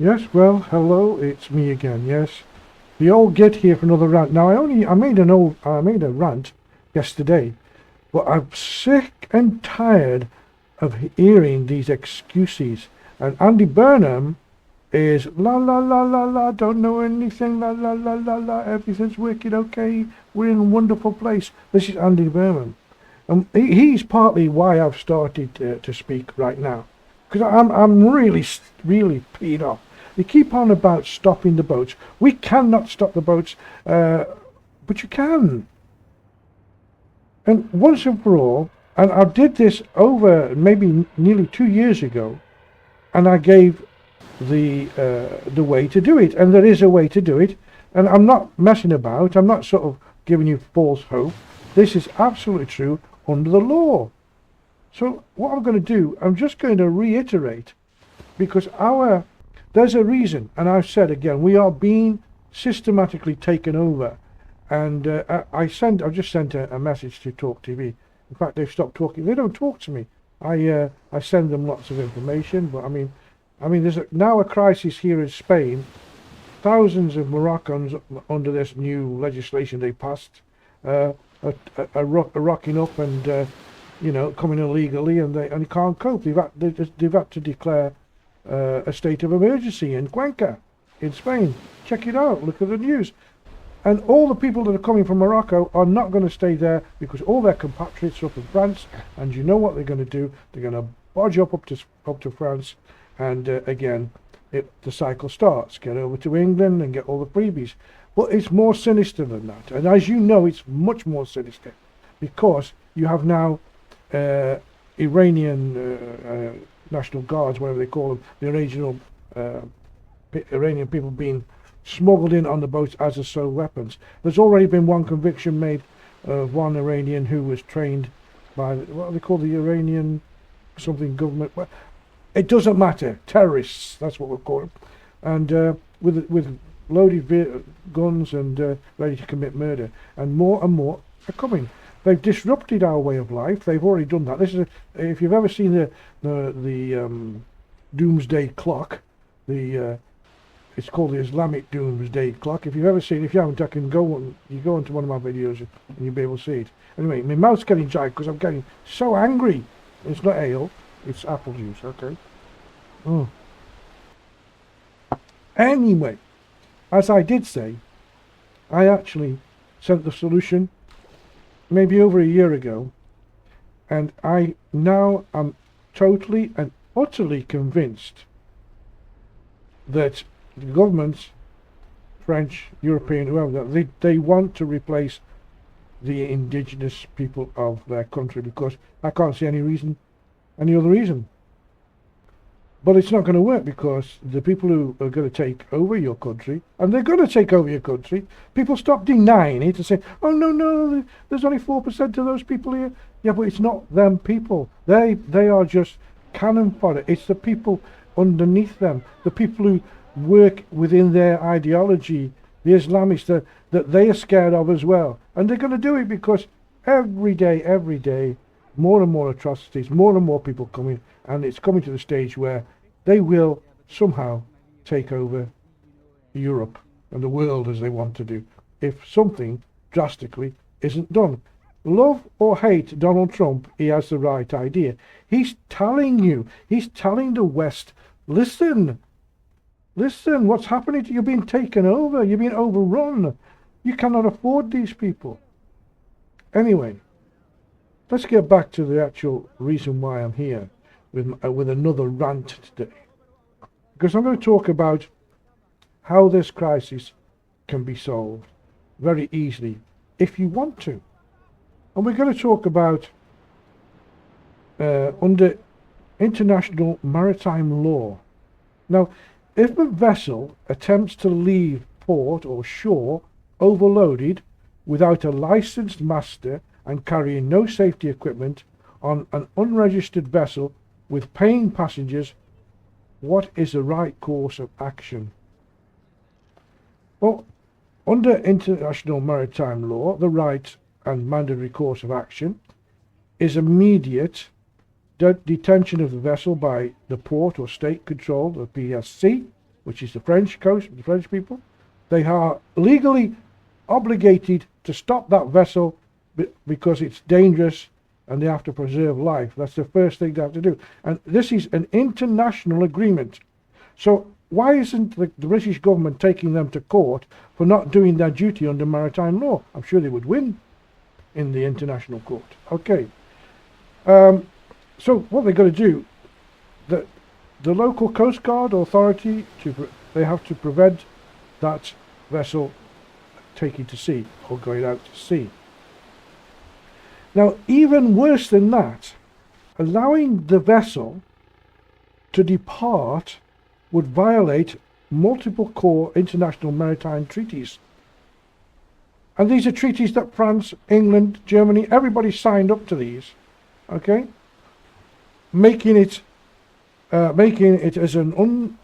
Yes, well, hello, it's me again. Yes, the old Git here for another rant. Now, I made a rant yesterday, but I'm sick and tired of hearing these excuses. And Andy Burnham is la la la la la, don't know anything, la la la la la, everything's wicked, okay, we're in a wonderful place. This is Andy Burnham. He's partly why I've started to speak right now, because I'm really peed off. They keep on about stopping the boats. We cannot stop the boats, but you can. And once and for all, and I did this over maybe nearly 2 years ago, and I gave the way to do it, and there is a way to do it, and I'm not messing about. I'm not sort of giving you false hope. This is absolutely true under the law. So what I'm going to do, I'm just going to reiterate, because there's a reason, and I've said again, we are being systematically taken over. And I've just sent a message to Talk TV. In fact, they've stopped talking. They don't talk to me. I send them lots of information, but I mean, there's now a crisis here in Spain. Thousands of Moroccans under this new legislation they passed are rocking up and coming illegally, and they can't cope. They've had to declare a state of emergency in Cuenca, in Spain. Check it out. Look at the news. And all the people that are coming from Morocco are not going to stay there, because all their compatriots are up in France. And you know what they're going to do? They're going to barge up to France, and again, the cycle starts. Get over to England and get all the freebies. But it's more sinister than that. And as you know, it's much more sinister, because you have now Iranian National Guards, whatever they call them, the original Iranian people being smuggled in on the boats as assault weapons. There's already been one conviction made of one Iranian who was trained by, what do they call, the Iranian something government? Well, it doesn't matter. Terrorists, that's what we'll call them. And with loaded guns and ready to commit murder. And more are coming. They've disrupted our way of life. They've already done that. This is if you've ever seen the doomsday clock, it's called the Islamic Doomsday Clock. If you've ever seen it, if you haven't, you go into one of my videos and you'll be able to see it. Anyway, my mouth's getting dry because I'm getting so angry. It's not ale, it's apple juice, okay? Oh. Anyway, as I did say, I actually sent the solution maybe over a year ago, and I now am totally and utterly convinced that the governments, French, European, whoever, they want to replace the indigenous people of their country, because I can't see any other reason. But it's not going to work, because the people who are going to take over your country, and they're going to take over your country, people stop denying it and say, oh no, there's only 4% of those people here. Yeah, but it's not them people. They are just cannon fodder. It's the people underneath them, the people who work within their ideology, the Islamists that they are scared of as well. And they're going to do it because every day, more and more atrocities, more and more people coming, and it's coming to the stage where they will somehow take over Europe and the world as they want to do, if something drastically isn't done. Love or hate Donald Trump, he has the right idea. He's telling the West, listen, what's happening to you? You're being taken over, you're being overrun. You cannot afford these people. Anyway, let's get back to the actual reason why I'm here with another rant today. Because I'm going to talk about how this crisis can be solved very easily if you want to. And we're going to talk about under international maritime law. Now, if a vessel attempts to leave port or shore overloaded without a licensed master and carrying no safety equipment on an unregistered vessel with paying passengers, what is the right course of action? Well, under international maritime law, the right and mandatory course of action is immediate detention of the vessel by the port or state control, the PSC, which is the French coast, the French people. They are legally obligated to stop that vessel because it's dangerous and they have to preserve life. That's the first thing they have to do. And this is an international agreement. So why isn't the British government taking them to court for not doing their duty under maritime law? I'm sure they would win in the international court. Okay. So what they've got to do, the local Coast Guard authority, they have to prevent that vessel taking to sea or going out to sea. Now, even worse than that, allowing the vessel to depart would violate multiple core international maritime treaties. And these are treaties that France, England, Germany, everybody signed up to these, okay? Making it as an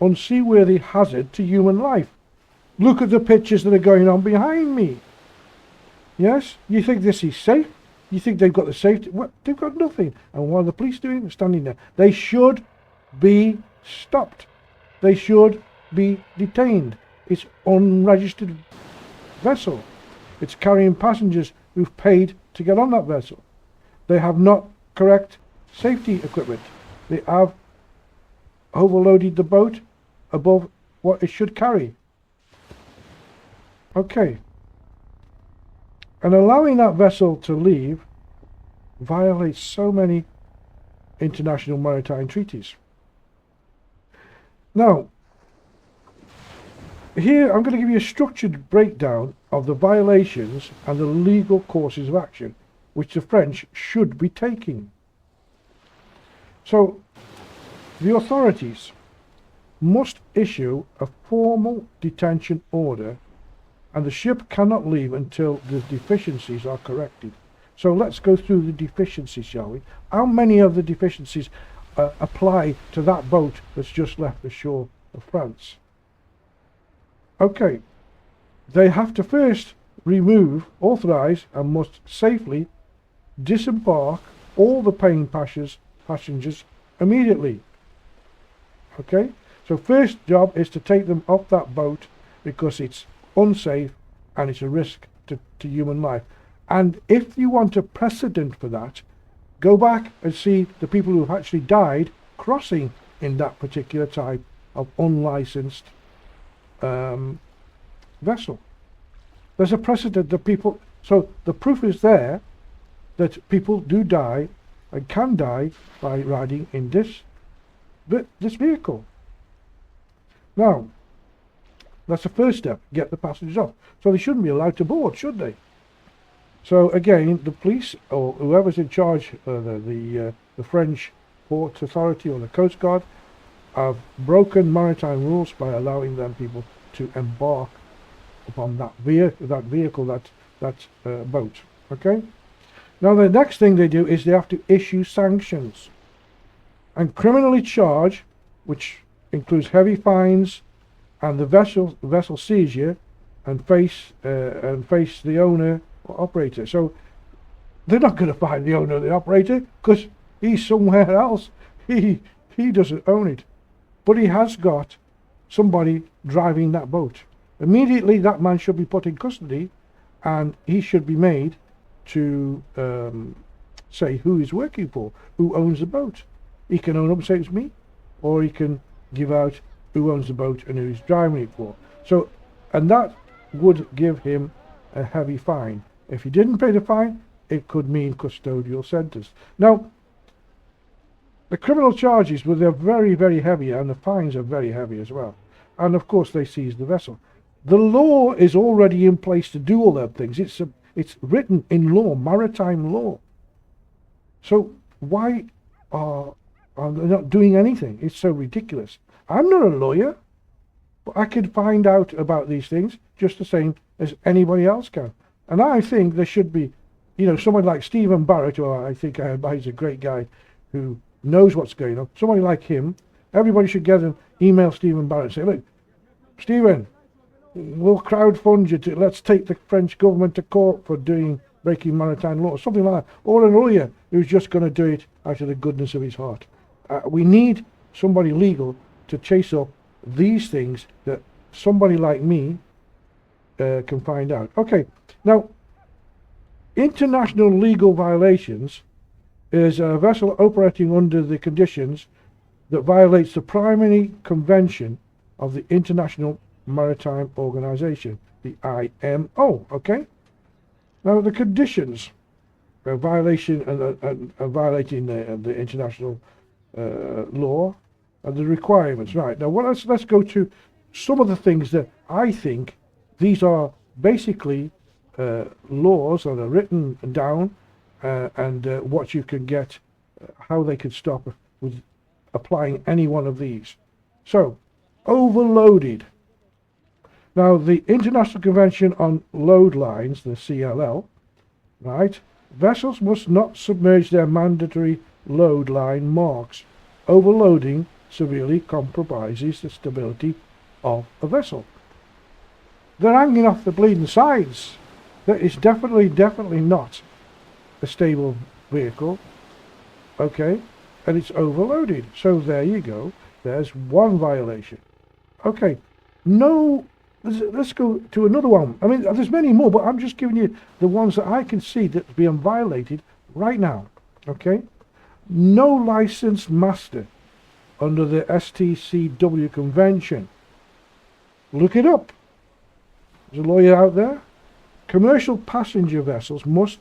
unseaworthy hazard to human life. Look at the pictures that are going on behind me. Yes? You think this is safe? You think they've got the safety? Well, they've got nothing. And what are the police doing? They're standing there. They should be stopped. They should be detained. It's unregistered vessel. It's carrying passengers who've paid to get on that vessel. They have not correct safety equipment. They have overloaded the boat above what it should carry. Okay. And allowing that vessel to leave violates so many international maritime treaties. Now, here I'm going to give you a structured breakdown of the violations and the legal courses of action which the French should be taking. So, the authorities must issue a formal detention order, and the ship cannot leave until the deficiencies are corrected. So let's go through the deficiencies, shall we? How many of the deficiencies apply to that boat that's just left the shore of France? Okay, they have to first authorize and must safely disembark all the paying passengers immediately. Okay, so first job is to take them off that boat because it's unsafe and it's a risk to human life. And if you want a precedent for that, go back and see the people who have actually died crossing in that particular type of unlicensed vessel. There's a precedent that people, so the proof is there that people do die and can die by riding in this vehicle. Now, that's the first step, get the passengers off. So they shouldn't be allowed to board, should they? So again, the police or whoever's in charge, the French Port Authority or the Coast Guard, have broken maritime rules by allowing them people to embark upon that vehicle, that boat. Okay. Now the next thing they do is they have to issue sanctions and criminally charge, which includes heavy fines and the vessel seizure, and face the owner or operator. So they're not going to find the owner or the operator because he's somewhere else. He doesn't own it, but he has got somebody driving that boat. Immediately that man should be put in custody, and he should be made to say who he's working for, who owns the boat. He can own up and say it's me, or he can give out who owns the boat and who he's driving it for. So, and that would give him a heavy fine. If he didn't pay the fine, it could mean custodial sentence. Now, the criminal charges, well, they're very, very heavy, and the fines are very heavy as well. And of course, they seize the vessel. The law is already in place to do all that things. It's written in law, maritime law. So why are they not doing anything? It's so ridiculous. I'm not a lawyer, but I can find out about these things just the same as anybody else can. And I think there should be, someone like Stephen Barrett, who I think he's a great guy who knows what's going on. Somebody like him, everybody should get an email Stephen Barrett and say, look, Stephen, we'll crowdfund you let's take the French government to court for breaking maritime law, something like that. Or a lawyer who's just going to do it out of the goodness of his heart. We need somebody legal to chase up these things that somebody like me can find out. Okay, now, international legal violations is a vessel operating under the conditions that violates the primary convention of the International Maritime Organization, the IMO, okay? Now, the conditions of violation and violating the international law and the requirements. Right, now let's go to some of the things that I think these are basically laws that are written down and what you can get, how they could stop with applying any one of these. So, overloaded. Now, the International Convention on Load Lines, the CLL, right, vessels must not submerge their mandatory load line marks. Overloading severely compromises the stability of a vessel. They're hanging off the bleeding sides. That is definitely not a stable vehicle, okay, and it's overloaded. So there you go. There's one violation. Okay, no, let's go to another one. I mean, there's many more, but I'm just giving you the ones that I can see that's being violated right now, okay? No licensed master under the STCW Convention. Look it up. There's a lawyer out there. Commercial passenger vessels must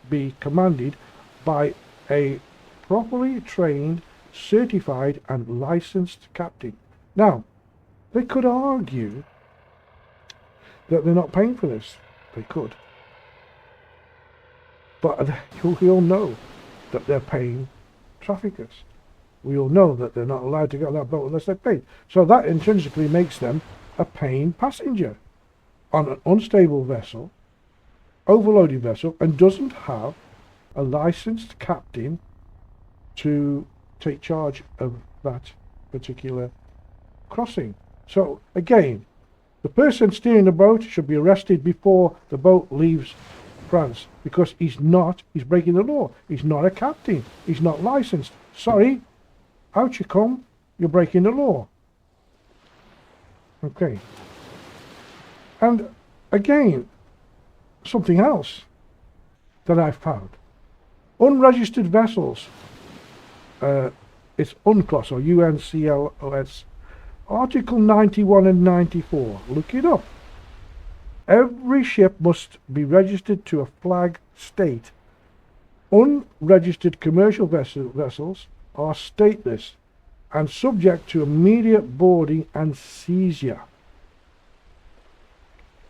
be commanded by a properly trained, certified and licensed captain. Now, they could argue that they're not paying for this. They could. But we all know that they're paying traffickers. We all know that they're not allowed to get on that boat unless they're paid. So that intrinsically makes them a paying passenger on an unstable vessel, overloaded vessel, and doesn't have a licensed captain to take charge of that particular crossing. So again, the person steering the boat should be arrested before the boat leaves France, because he's breaking the law. He's not a captain. He's not licensed. Sorry, out you come, you're breaking the law. Okay. And again, something else that I've found. Unregistered vessels. It's UNCLOS or UNCLOS. Article 91 and 94. Look it up. Every ship must be registered to a flag state. Unregistered commercial vessels are stateless and subject to immediate boarding and seizure.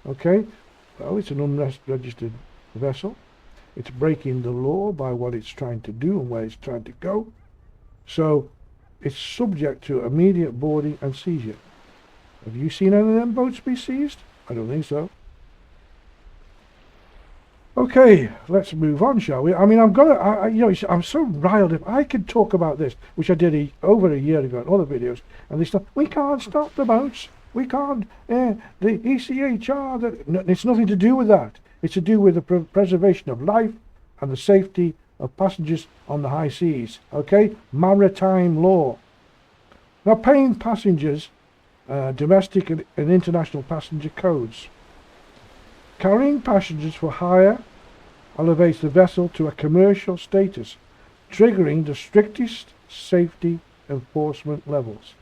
Okay, well, it's an unregistered vessel. It's breaking the law by what it's trying to do and where it's trying to go. So it's subject to immediate boarding and seizure. Have you seen any of them boats be seized? I don't think so. Okay, let's move on, shall we? I mean, I'm so riled up. I could talk about this, which I did over a year ago in other videos, and they start, we can't stop the boats. We can't, the ECHR, it's nothing to do with that. It's to do with the preservation of life and the safety of passengers on the high seas. Okay, maritime law. Now, paying passengers, domestic and international passenger codes. Carrying passengers for hire elevates the vessel to a commercial status, triggering the strictest safety enforcement levels.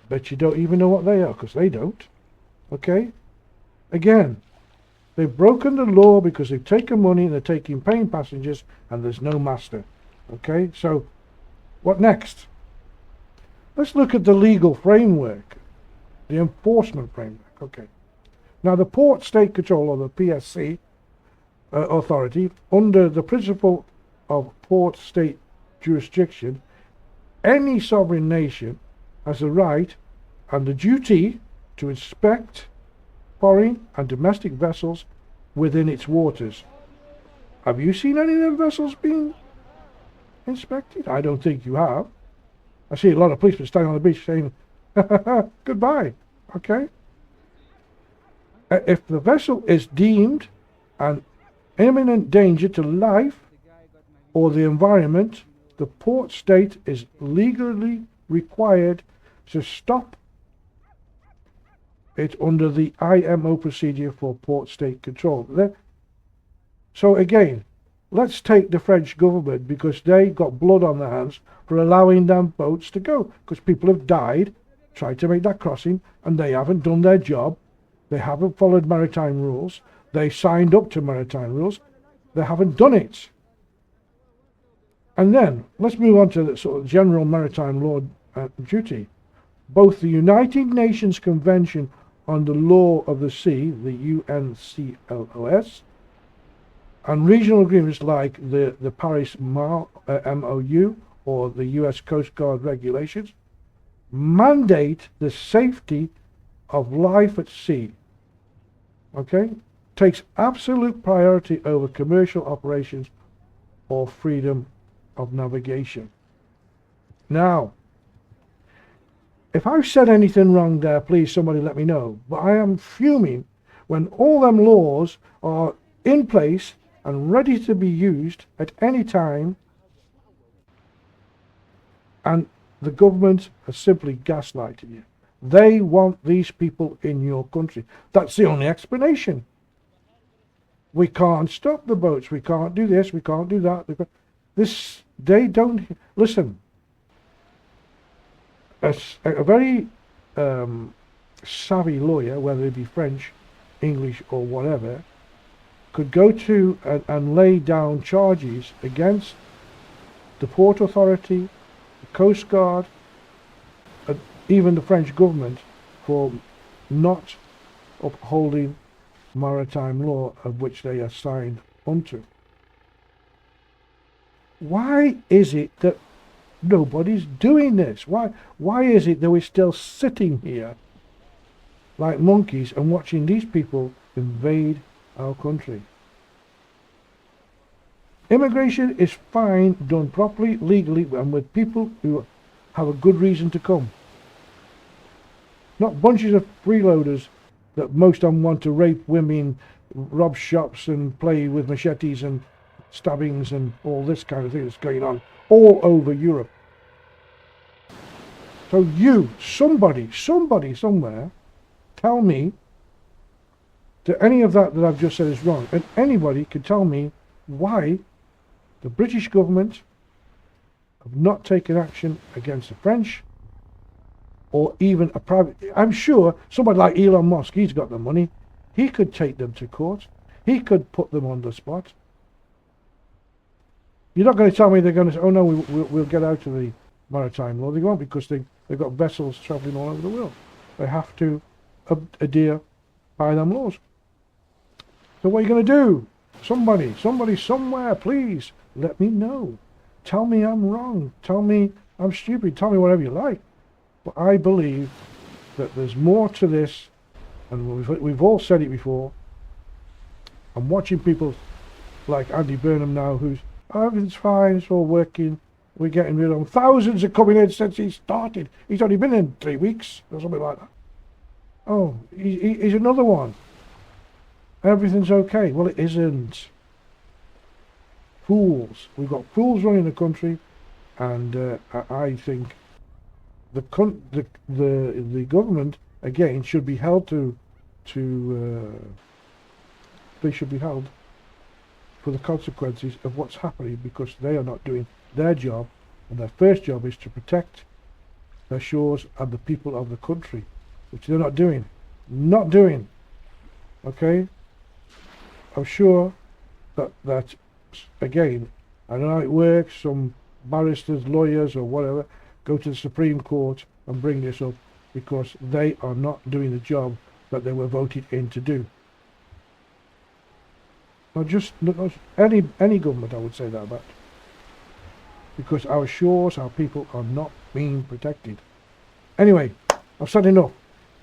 Bet you don't even know what they are, because they don't. Okay? Again, they've broken the law because they've taken money and they're taking paying passengers and there's no master. Okay? So, what next? Let's look at the legal framework, the enforcement framework. Okay. Now, the Port State Control, or the PSC authority, under the principle of port state jurisdiction, any sovereign nation has the right and the duty to inspect foreign and domestic vessels within its waters. Have you seen any of them vessels being inspected? I don't think you have. I see a lot of policemen standing on the beach saying, goodbye, okay? If the vessel is deemed an imminent danger to life or the environment, the port state is legally required to stop It's under the IMO procedure for port state control. So again, let's take the French government, because they got blood on their hands for allowing them boats to go, because people have died trying to make that crossing, and they haven't done their job. They haven't followed maritime rules. They signed up to maritime rules. They haven't done it. And then let's move on to the sort of general maritime law duty. Both the United Nations Convention on the Law of the Sea, the UNCLOS, and regional agreements like the Paris MOU or the US Coast Guard regulations mandate the safety of life at sea. Okay? Takes absolute priority over commercial operations or freedom of navigation. Now, if I've said anything wrong there, please somebody let me know. But I am fuming when all them laws are in place and ready to be used at any time, and the government has simply gaslighted you. They want these people in your country. That's the only explanation. We can't stop the boats. We can't do this. We can't do that. They don't listen. A very savvy lawyer, whether it be French, English, or whatever, could go to and lay down charges against the Port Authority, the Coast Guard, and even the French government for not upholding maritime law of which they are signed unto. Why is it that nobody's doing this? Why is it that we're still sitting here like monkeys and watching these people invade our country? Immigration is fine, done properly, legally, and with people who have a good reason to come. Not bunches of freeloaders that most of them want to rape women, rob shops, and play with machetes and stabbings and all this kind of thing that's going on all over Europe. So you, somebody somewhere, tell me that any of that I've just said is wrong. And anybody can tell me why the British government have not taken action against the French, or even a private. I'm sure somebody like Elon Musk, he's got the money. He could take them to court. He could put them on the spot. You're not going to tell me they're going to say, oh no, we'll get out of the maritime law. They won't, because they've got vessels travelling all over the world. They have to adhere by them laws. So what are you going to do? Somebody somewhere, please let me know. Tell me I'm wrong. Tell me I'm stupid. Tell me whatever you like. But I believe that there's more to this, and we've all said it before. I'm watching people like Andy Burnham now, who's, oh, everything's fine, it's all working, we're getting rid of them. Thousands are coming in since he started. He's only been in 3 weeks or something like that. Oh, he's another one. Everything's okay. Well, it isn't. Fools. We've got fools running the country, and I think the government again should be held they should be held for the consequences of what's happening, because they are not doing their job, and their first job is to protect their shores and the people of the country, which they're not doing. Okay? I'm sure that again, I don't know how it works. Some barristers, lawyers, or whatever go to the Supreme Court and bring this up, because they are not doing the job that they were voted in to do. Not any government, I would say that about, because our shores, our people are not being protected. Anyway, I've said enough.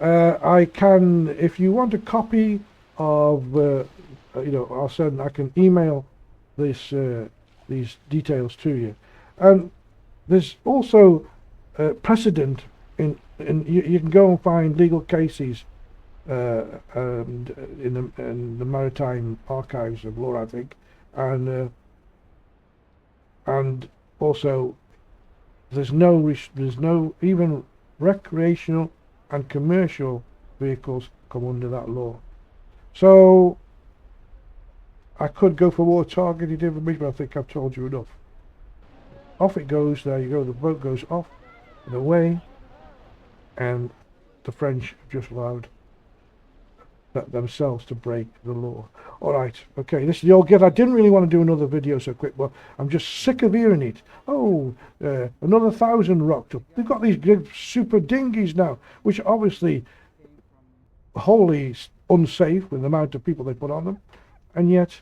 I can, if you want a copy of, I can email these details to you. And there's also precedent in you can go and find legal cases and in the Maritime Archives of Law, I think, and also there's no even recreational and commercial vehicles come under that law. So I could go for more targeted information, but I think I've told you enough. Off it goes. There you go. The boat goes off and away, and the French have just allowed themselves to break the law. All right, okay, this is the old get. I didn't really want to do another video so quick, but I'm just sick of hearing it. Oh, another 1,000 rocked up. They've got these big super dinghies now, which are obviously wholly unsafe with the amount of people they put on them, and yet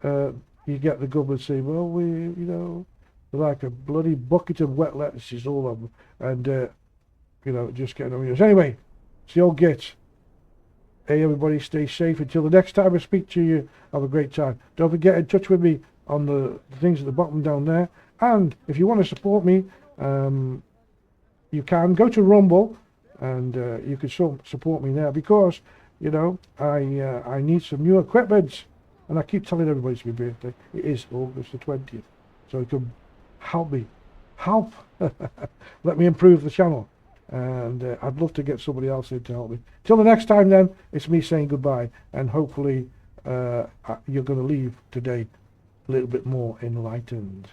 you get the government saying, well, we, you know, like a bloody bucket of wet lettuces, all of them, and you know, just getting on news. Anyway, it's the old git. Hey, everybody, stay safe. Until the next time I speak to you, have a great time. Don't forget, in touch with me on the things at the bottom down there. And if you want to support me, you can go to Rumble, and you can support me there, because, you know, I need some new equipment. And I keep telling everybody it's my birthday. It is August the 20th. So it can help me. Help! Let me improve the channel. And I'd love to get somebody else in to help me. Till the next time then, it's me saying goodbye, and hopefully you're going to leave today a little bit more enlightened.